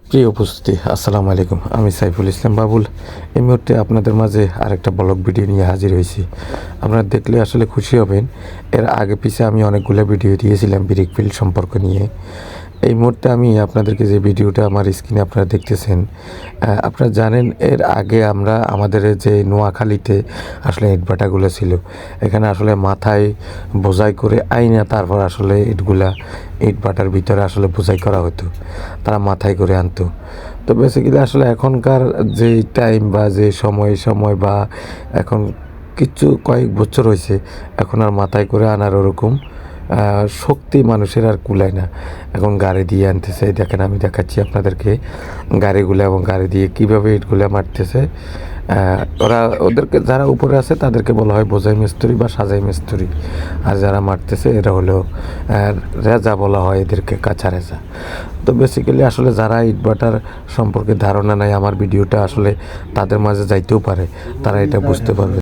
প্রিয় উপস্থিতি, আসসালামু আলাইকুম। আমি সাইফুল ইসলাম বাবুল। এই মুহূর্তে আপনাদের মাঝে আরেকটা ব্লগ ভিডিও নিয়ে হাজির হয়েছি। আপনারা দেখলে আসলে খুশি হবেন। এর আগে পিছে আমি অনেকগুলো ভিডিও দিয়েছিলাম ব্রিকফিল্ড সম্পর্ক নিয়ে। এই মুহূর্তে আমি আপনাদেরকে যে ভিডিওটা আমার স্ক্রিনে আপনারা দেখতেছেন, আপনারা জানেন এর আগে আমরা আমাদের যে নোয়াখালীতে আসলে ইটভাটাগুলো ছিল, এখানে আসলে মাথায় বোঝাই করে আইনা তারপর আসলে ইটভাটার ভিতরে আসলে বোঝাই করা হতো, তারা মাথায় করে আনতো। তো বেসিক্যালি আসলে এখনকার যে টাইম বা যে সময় বা এখন কিছু কয়েক বছর হয়েছে, এখন আর মাথায় করে আনার ওরকম শক্তি মানুষের আর কুলায় না। এখন গাড়ি দিয়ে আনতেছে, দেখেন আমি দেখাচ্ছি আপনাদেরকে গাড়িগুলো, এবং গাড়ি দিয়ে কীভাবে ইটগুলো মারতেছে। ওদেরকে যারা উপরে আছে তাদেরকে বলা হয় বোঝাই মিস্ত্রি বা সাজাই মিস্ত্রি, আর যারা মারতেছে এরা হলো রেজা বলা হয় এদেরকে, কাঁচা রেজা। তো বেসিক্যালি আসলে যারা ইটভাটার সম্পর্কে ধারণা নাই, আমার ভিডিওটা আসলে তাদের মাঝে যাইতেও পারে, তারা এটা বুঝতে পারবে।